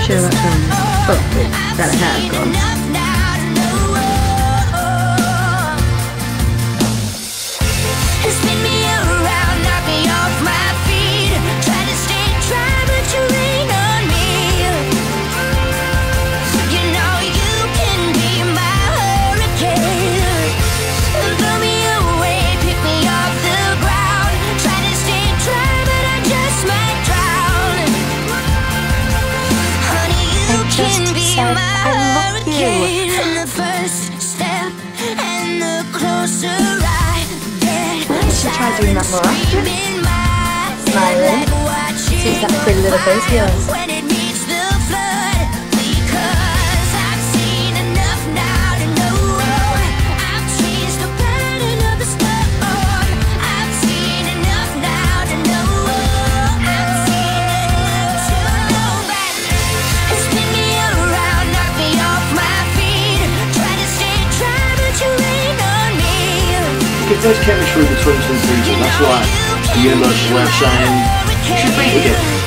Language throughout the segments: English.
sure about telling you, but that it has gone. Spin me around, knock me off my feet. Try to stay dry, but you rain on me. You know you can be my hurricane. Throw me away, pick me off the ground. Try to stay dry, but I just might drown. Honey, you can be my hurricane. From the first step and the closer I should try doing that more often. Smiling. Sees that pretty little face of yours. If there's chemistry between two people, that's like the universal way of saying you should be together.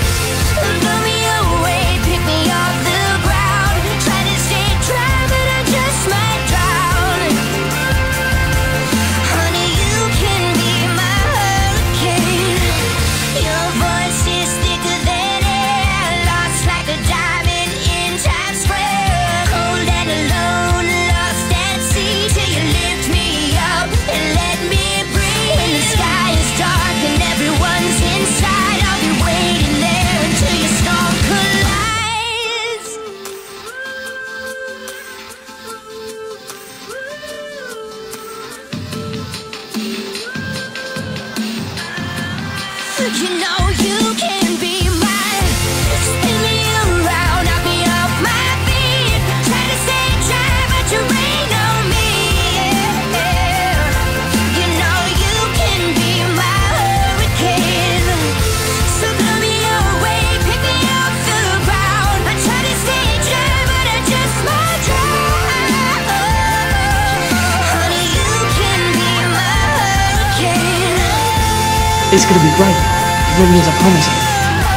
You know you can be mine. Spin me around, knock me off my feet. Try to stay dry, but you rain on me. You know you can be my hurricane. So blow me away, pick me off the ground. I try to stay dry, but I just might drown. Honey, you can be my hurricane. It's gonna be great. It really is, I promise you.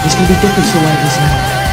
It's gonna be different to the way it is now.